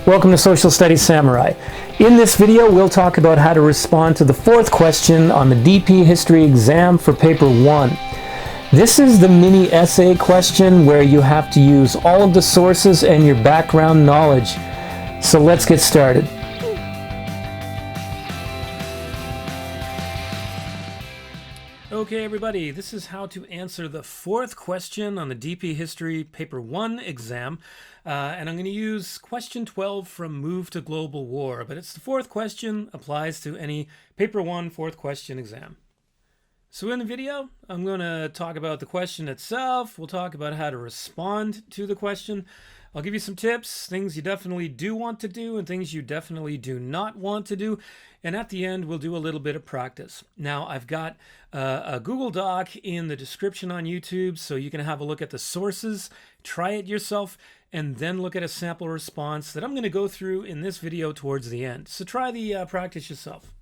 Welcome to Social Studies Samurai. In this video, we'll talk about how to respond to the fourth question on the DP History exam for Paper 1. This is the mini essay question where you have to use all of the sources and your background knowledge. So let's get started. Okay everybody, this is how to answer the fourth question on the DP History Paper 1 exam. And I'm going to use question 12 from Move to Global War, but it's the fourth question, applies to any Paper 1 fourth question exam. So in the video, I'm going to talk about the question itself. We'll talk about how to respond to the question. I'll give you some tips, things you definitely do want to do and things you definitely do not want to do. And at the end, we'll do a little bit of practice. Now, I've got a Google Doc in the description on YouTube, so you can have a look at the sources, try it yourself, and then look at a sample response that I'm going to go through in this video towards the end. So try the practice yourself.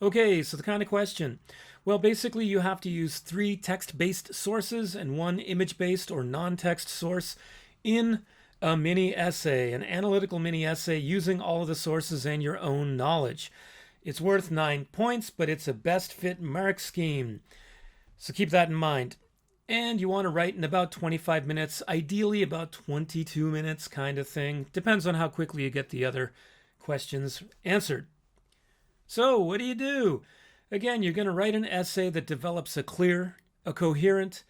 Okay, so the kind of question. Well, basically, you have to use 3 text-based sources and 1 image-based or non-text source in a mini essay, an analytical mini essay using all of the sources and your own knowledge. It's worth 9 points, but it's a best fit mark scheme. So keep that in mind. And you want to write in about 25 minutes, ideally about 22 minutes kind of thing. Depends on how quickly you get the other questions answered. So what do? Again, you're going to write an essay that develops a clear, a coherent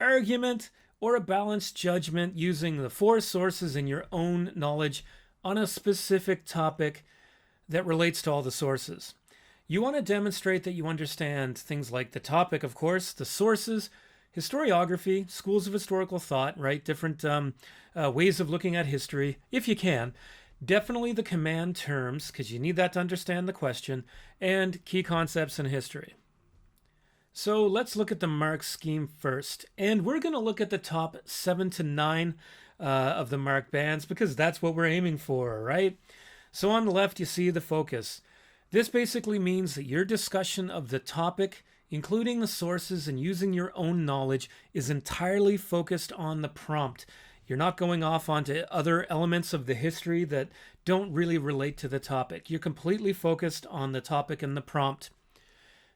argument, or a balanced judgment using the 4 sources in your own knowledge on a specific topic that relates to all the sources. You want to demonstrate that you understand things like the topic, of course, the sources, historiography, schools of historical thought, right? Different ways of looking at history, if you can. Definitely the command terms, because you need that to understand the question, and key concepts in history. So let's look at the mark scheme first. And we're going to look at the top 7 to 9 of the mark bands because that's what we're aiming for, right? So on the left, you see the focus. This basically means that your discussion of the topic, including the sources and using your own knowledge, is entirely focused on the prompt. You're not going off onto other elements of the history that don't really relate to the topic. You're completely focused on the topic and the prompt.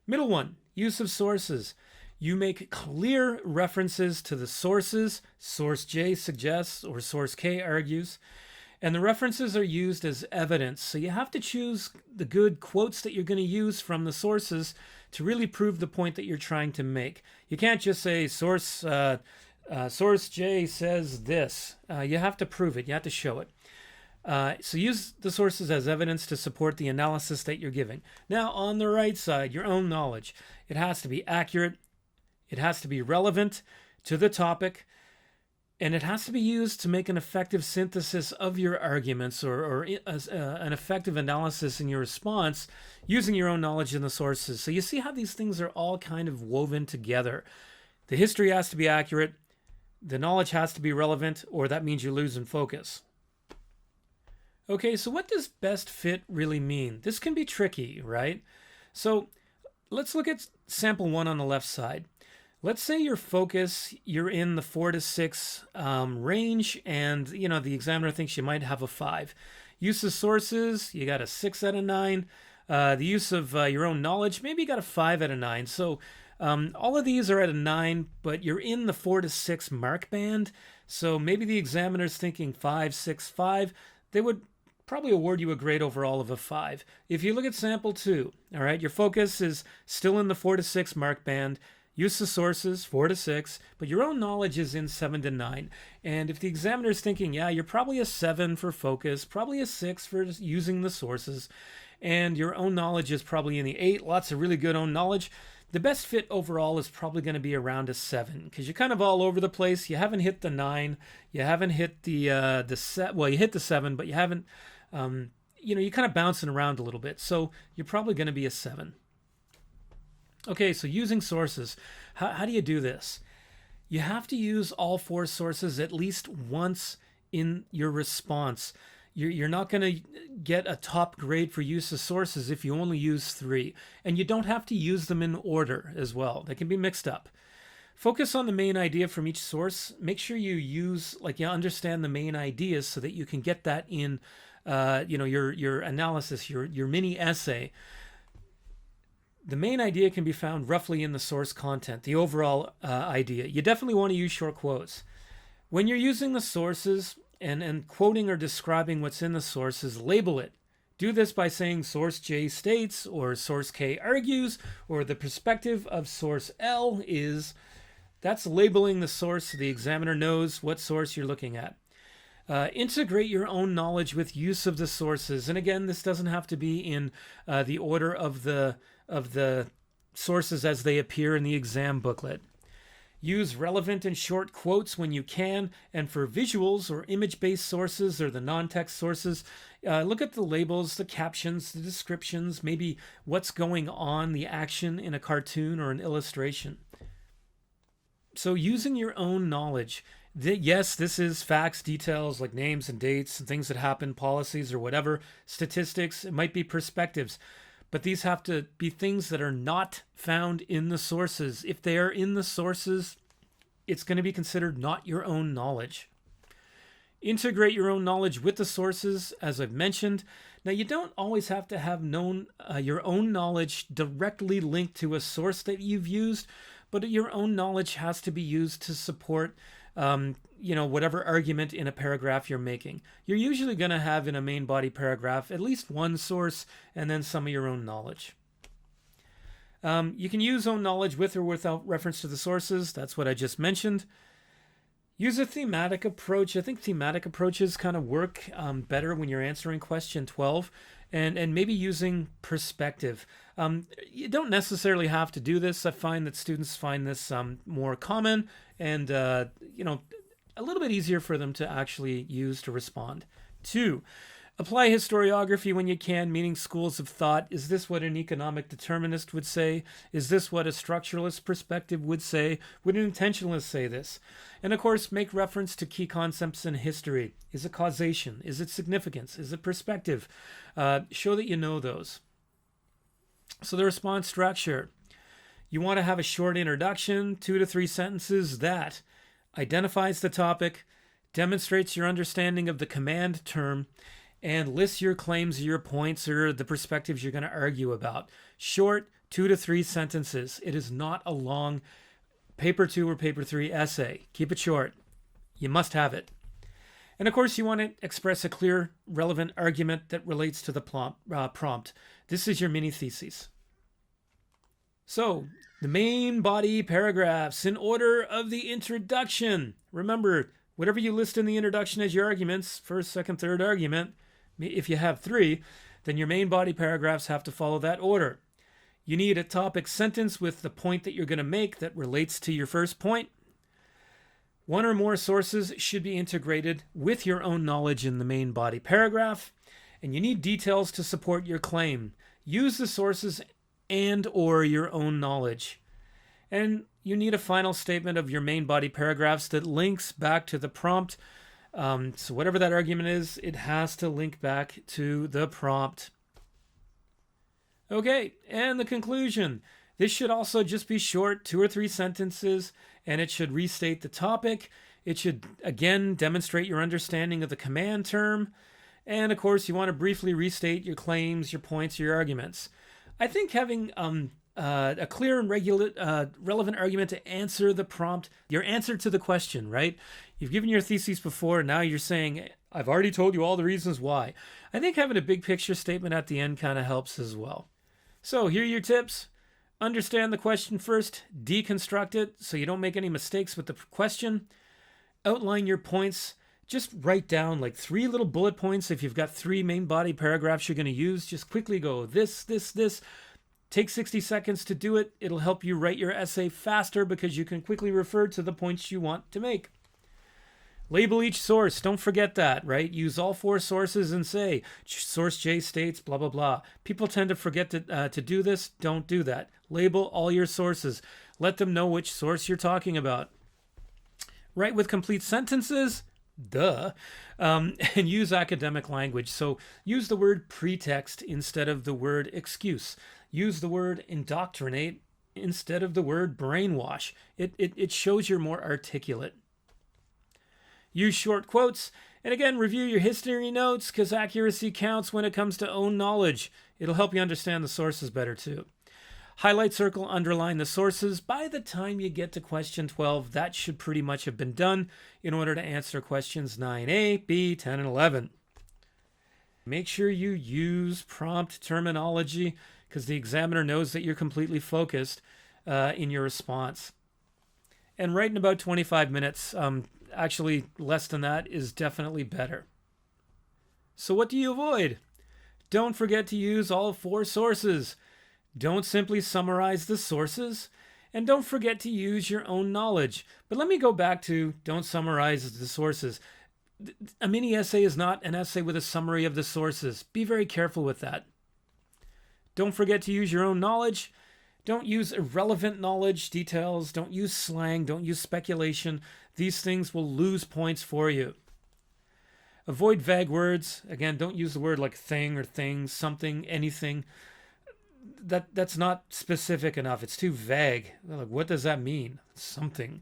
Middle one. Use of sources. You make clear references to the sources, source J suggests or source K argues, and the references are used as evidence. So you have to choose the good quotes that you're going to use from the sources to really prove the point that you're trying to make. You can't just say source J says this. You have to prove it. You have to show it. So use the sources as evidence to support the analysis that you're giving. Now, on the right side, your own knowledge. It has to be accurate, it has to be relevant to the topic, and it has to be used to make an effective synthesis of your arguments or an effective analysis in your response using your own knowledge and the sources. So you see how these things are all kind of woven together. The history has to be accurate, the knowledge has to be relevant, or that means you lose in focus. Okay, so what does best fit really mean? This can be tricky, right? So let's look at sample 1 on the left side. Let's say your focus, you're in the 4 to 6 range, and the examiner thinks you might have a 5. Use of sources, you got a 6 out of 9. The use of your own knowledge, maybe you got a 5 out of 9. So all of these are at a 9, but you're in the 4 to 6 mark band. So maybe the examiner's thinking 5, 6, 5. They would probably award you a grade overall of a 5. If you look at sample 2, all right, your focus is still in the 4 to 6 mark band. Use of sources, 4 to 6, but your own knowledge is in 7 to 9. And if the examiner is thinking, yeah, you're probably a 7 for focus, probably a 6 for using the sources, and your own knowledge is probably in the 8, lots of really good own knowledge, the best fit overall is probably going to be around a 7 because you're kind of all over the place. You haven't hit the 9, you haven't hit the well, you hit the 7, but you haven't. You're kind of bouncing around a little bit, so you're probably going to be a 7. Okay, so using sources, how do you do this? You have to use all 4 sources at least once in your response. You're not going to get a top grade for use of sources if you only use 3, and you don't have to use them in order as well. They can be mixed up. Focus on the main idea from each source. Make sure you understand the main ideas so that you can get that in, your analysis, your mini essay. The main idea can be found roughly in the source content, the overall idea. You definitely want to use short quotes. When you're using the sources and quoting or describing what's in the sources, label it. Do this by saying source J states, or source K argues, or the perspective of source L is. That's labeling the source so the examiner knows what source you're looking at. Integrate your own knowledge with use of the sources. And again, this doesn't have to be in the order of the sources as they appear in the exam booklet. Use relevant and short quotes when you can, and for visuals or image-based sources or the non-text sources, look at the labels, the captions, the descriptions, maybe what's going on, the action in a cartoon or an illustration. So using your own knowledge. Yes, this is facts, details like names and dates and things that happen, policies or whatever, statistics, it might be perspectives. But these have to be things that are not found in the sources. If they are in the sources, it's going to be considered not your own knowledge. Integrate your own knowledge with the sources, as I've mentioned. Now, you don't always have to have your own knowledge directly linked to a source that you've used, but your own knowledge has to be used to support whatever argument in a paragraph you're making. You're usually going to have in a main body paragraph at least one source and then some of your own knowledge. You can use own knowledge with or without reference to the sources. That's what I just mentioned. Use a thematic approach. I think thematic approaches kind of work better when you're answering question 12. And maybe using perspective. You don't necessarily have to do this. I find that students find this more common and a little bit easier for them to actually use to respond. 2, apply historiography when you can, meaning schools of thought. Is this what an economic determinist would say? Is this what a structuralist perspective would say? Would an intentionalist say this? And of course, make reference to key concepts in history. Is it causation? Is it significance? Is it perspective? Show that you know those. So the response structure. You want to have a short introduction, 2 to 3 sentences that identifies the topic, demonstrates your understanding of the command term, and lists your claims or your points or the perspectives you're going to argue about. Short, 2 to 3 sentences. It is not a long paper 2 or paper 3 essay. Keep it short. You must have it. And of course, you want to express a clear, relevant argument that relates to the prompt. This is your mini thesis. So, the main body paragraphs in order of the introduction. Remember, whatever you list in the introduction as your arguments, first, second, third argument, if you have 3, then your main body paragraphs have to follow that order. You need a topic sentence with the point that you're going to make that relates to your first point. 1 or more sources should be integrated with your own knowledge in the main body paragraph. And you need details to support your claim. Use the sources and or your own knowledge. And you need a final statement of your main body paragraphs that links back to the prompt. So whatever that argument is, it has to link back to the prompt. Okay, and the conclusion. This should also just be short, 2 or 3 sentences, and it should restate the topic. It should, again, demonstrate your understanding of the command term. And, of course, you want to briefly restate your claims, your points, your arguments. I think having a clear and relevant argument to answer the prompt, your answer to the question, right? You've given your thesis before, and now you're saying, I've already told you all the reasons why. I think having a big picture statement at the end kind of helps as well. So here are your tips. Understand the question first, deconstruct it so you don't make any mistakes with the question. Outline your points. Just write down like 3 little bullet points. If you've got 3 main body paragraphs you're going to use, just quickly go this. Take 60 seconds to do it. It'll help you write your essay faster because you can quickly refer to the points you want to make. Label each source. Don't forget that, right? Use all 4 sources and say, source J states, blah, blah, blah. People tend to forget to do this. Don't do that. Label all your sources. Let them know which source you're talking about. Write with complete sentences. And use academic language. So use the word pretext instead of the word excuse. Use the word indoctrinate instead of the word brainwash. It shows you're more articulate. Use short quotes. And again, review your history notes because accuracy counts when it comes to own knowledge. It'll help you understand the sources better too. Highlight, circle, underline the sources. By the time you get to question 12, that should pretty much have been done in order to answer questions 9a, b, 10, and 11. Make sure you use prompt terminology because the examiner knows that you're completely focused in your response. And write in about 25 minutes. Actually, less than that is definitely better. So what do you avoid? Don't forget to use all 4 sources. Don't simply summarize the sources. And don't forget to use your own knowledge. But let me go back to don't summarize the sources. A mini essay is not an essay with a summary of the sources. Be very careful with that. Don't forget to use your own knowledge. Don't use irrelevant knowledge details. Don't use slang. Don't use speculation. These things will lose points for you. Avoid vague words. Again, don't use the word like thing or things, something, anything. That's not specific enough. It's too vague. Like, what does that mean? Something.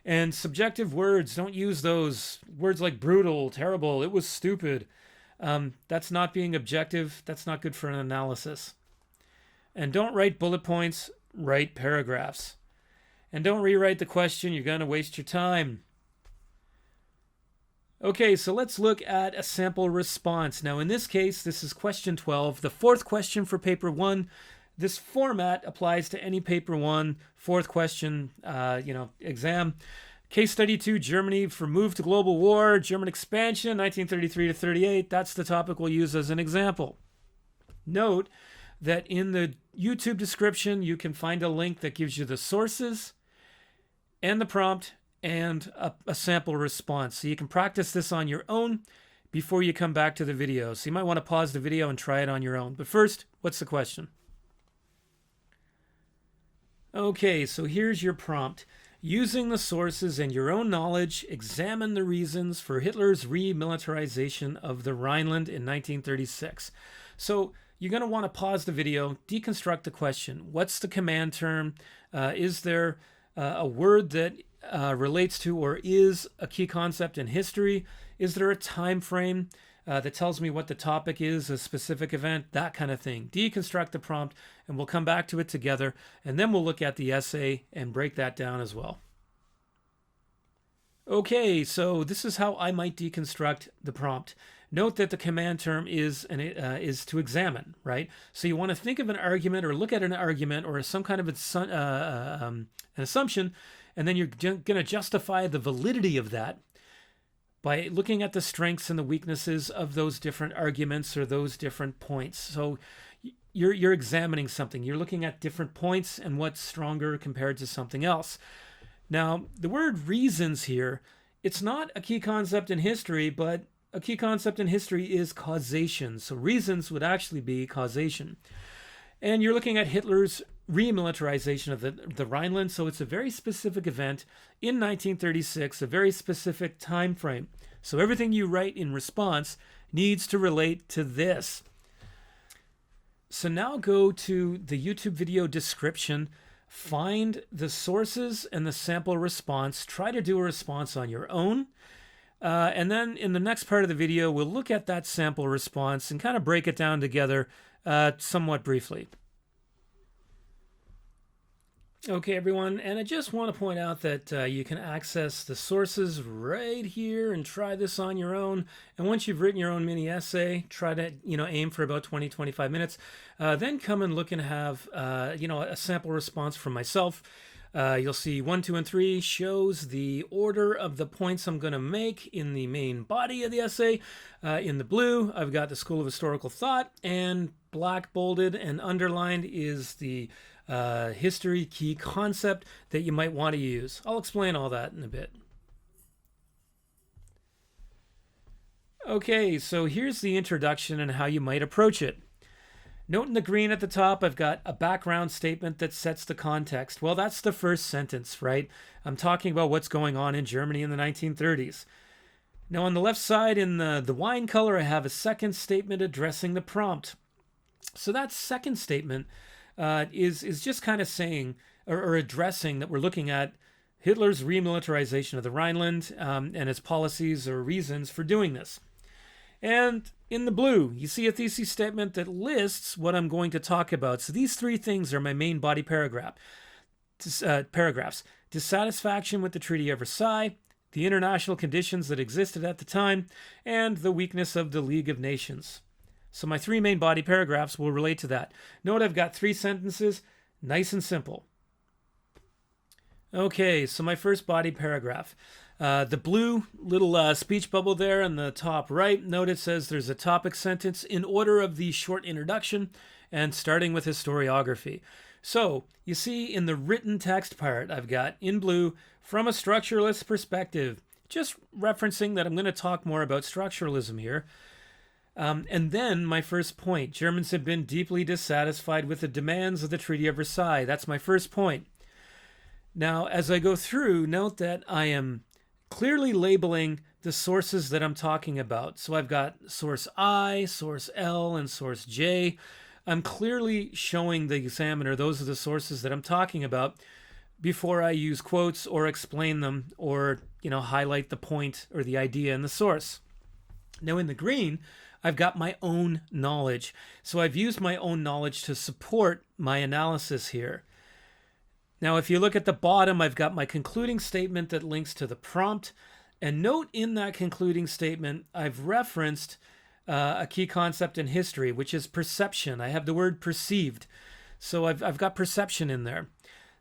And subjective words, don't use those. Words like brutal, terrible, it was stupid. That's not being objective. That's not good for an analysis. And don't write bullet points, write paragraphs. And don't rewrite the question. You're going to waste your time. Okay, so let's look at a sample response. Now, in this case, this is question 12, the 4th question for paper 1. This format applies to any paper 1, 4th question, exam. Case study 2, Germany for move to global war, German expansion, 1933 to 38. That's the topic we'll use as an example. Note that in the YouTube description, you can find a link that gives you the sources and the prompt and a sample response. So you can practice this on your own before you come back to the video. So you might want to pause the video and try it on your own. But first, what's the question? Okay, so here's your prompt. Using the sources and your own knowledge, examine the reasons for Hitler's remilitarization of the Rhineland in 1936. So you're going to want to pause the video, deconstruct the question. What's the command term? Is there a word that relates to or is a key concept in history? Is there a time frame that tells me what the topic is, a specific event, that kind of thing? Deconstruct the prompt, and we'll come back to it together, and then we'll look at the essay and break that down as well. Okay, so this is how I might deconstruct the prompt. Note that the command term is to examine, right? So you want to think of an argument or look at an argument or some kind of an assumption, and then you're going to justify the validity of that by looking at the strengths and the weaknesses of those different arguments or those different points. So you're examining something. You're looking at different points and what's stronger compared to something else. Now, the word reasons here, it's not a key concept in history, but a key concept in history is causation. So reasons would actually be causation. And you're looking at Hitler's remilitarization of the Rhineland. So it's a very specific event in 1936, a very specific time frame. So everything you write in response needs to relate to this. So now go to the YouTube video description, find the sources and the sample response. Try to do a response on your own. And then in the next part of the video, we'll look at that sample response and kind of break it down together somewhat briefly. Okay, everyone, and I just want to point out that you can access the sources right here and try this on your own. And once you've written your own mini essay, try to aim for about 20-25 minutes. Then come and look and have a sample response from myself. You'll see 1, 2, and 3 shows the order of the points I'm going to make in the main body of the essay. In the blue, I've got the School of Historical Thought, and black bolded and underlined is the history key concept that you might want to use. I'll explain all that in a bit. Okay, so here's the introduction and how you might approach it. Note in the green at the top, I've got a background statement that sets the context. Well, that's the first sentence, right? I'm talking about what's going on in Germany in the 1930s. Now on the left side in the wine color, I have a second statement addressing the prompt. So that second statement is just kind of saying or addressing that we're looking at Hitler's remilitarization of the Rhineland and his policies or reasons for doing this. And in the blue, you see a thesis statement that lists what I'm going to talk about. So these three things are my main body paragraphs. Dissatisfaction with the Treaty of Versailles, the international conditions that existed at the time, and the weakness of the League of Nations. So my three main body paragraphs will relate to that. Note I've got 3 sentences, nice and simple. Okay, so my first body paragraph. The blue little speech bubble there on the top right, note it says there's a topic sentence in order of the short introduction and starting with historiography. So, you see in the written text part, I've got in blue, from a structuralist perspective, just referencing that I'm going to talk more about structuralism here. And then my first point, Germans have been deeply dissatisfied with the demands of the Treaty of Versailles. That's my first point. Now, as I go through, note that I am clearly labeling the sources that I'm talking about. So I've got source I, source L, and source J. I'm clearly showing the examiner those are the sources that I'm talking about before I use quotes or explain them or, highlight the point or the idea in the source. Now in the green, I've got my own knowledge. So I've used my own knowledge to support my analysis here. Now, if you look at the bottom, I've got my concluding statement that links to the prompt. And note in that concluding statement, I've referenced a key concept in history, which is perception. I have the word perceived. So I've got perception in there.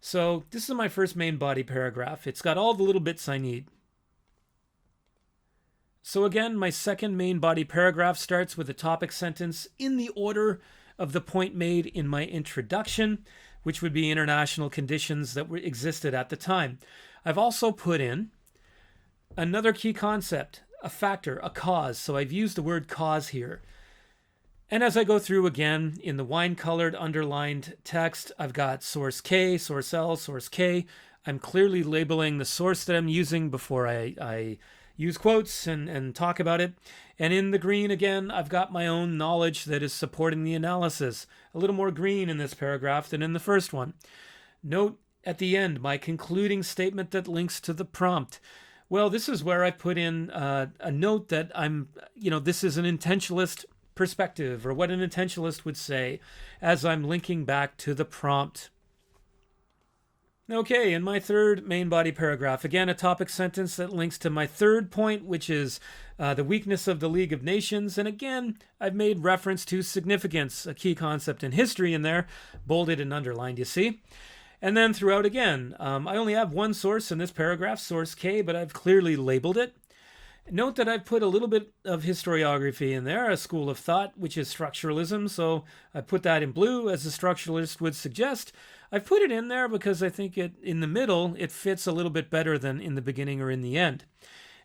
So this is my first main body paragraph. It's got all the little bits I need. So again, my second main body paragraph starts with a topic sentence in the order of the point made in my introduction, which would be international conditions that existed at the time. I've also put in another key concept, a factor, a cause. So I've used the word cause here. And as I go through again, in the wine-colored underlined text, I've got source K, source L, source K. I'm clearly labeling the source that I'm using before I use quotes and talk about it. And in the green, again, I've got my own knowledge that is supporting the analysis. A little more green in this paragraph than in the first one. Note at the end, my concluding statement that links to the prompt. Well, this is where I put in a note that this is an intentionalist perspective, or what an intentionalist would say, as I'm linking back to the prompt. Okay, in my third main body paragraph, again, a topic sentence that links to my third point, which is the weakness of the League of Nations. And again, I've made reference to significance, a key concept in history in there, bolded and underlined, you see. And then throughout again, I only have one source in this paragraph, source K, but I've clearly labeled it. Note that I've put a little bit of historiography in there, a school of thought, which is structuralism. So I put that in blue, as a structuralist would suggest. I've put it in there because I think in the middle, it fits a little bit better than in the beginning or in the end.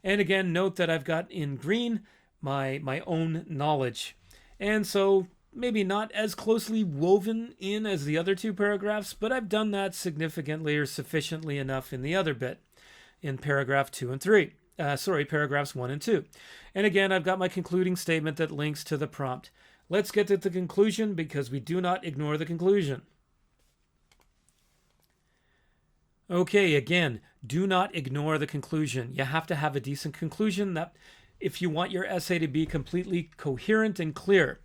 And again, note that I've got in green my own knowledge. And so maybe not as closely woven in as the other two paragraphs, but I've done that significantly or sufficiently enough in the other bit, in paragraph 2 and 3. Paragraphs 1 and 2. And again, I've got my concluding statement that links to the prompt. Let's get to the conclusion, because we do not ignore the conclusion. Okay, again, do not ignore the conclusion. You have to have a decent conclusion that if you want your essay to be completely coherent and clear.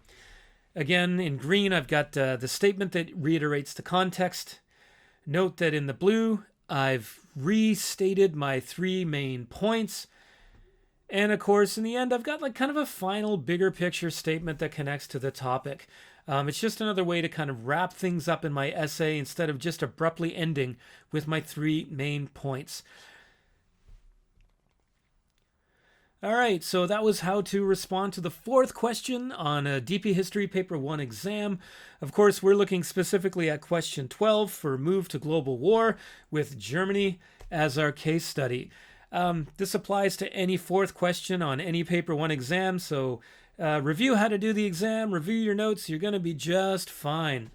Again, in green, I've got the statement that reiterates the context. Note that in the blue, I've restated my 3 main points. And of course, in the end, I've got like kind of a final bigger picture statement that connects to the topic. It's just another way to kind of wrap things up in my essay instead of just abruptly ending with my 3 main points. All right, so that was how to respond to the 4th question on a DP History Paper 1 exam. Of course, we're looking specifically at question 12 for Move to Global War, with Germany as our case study. This applies to any 4th question on any Paper 1 exam, so review how to do the exam, review your notes, you're going to be just fine.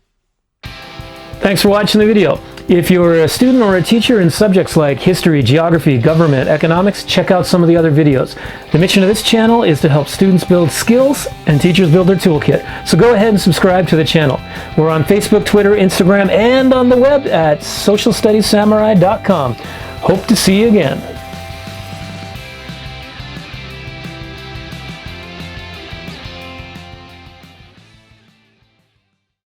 Thanks for watching the video. If you're a student or a teacher in subjects like history, geography, government, economics, check out some of the other videos. The mission of this channel is to help students build skills and teachers build their toolkit. So go ahead and subscribe to the channel. We're on Facebook, Twitter, Instagram, and on the web at socialstudiessamurai.com. Hope to see you again.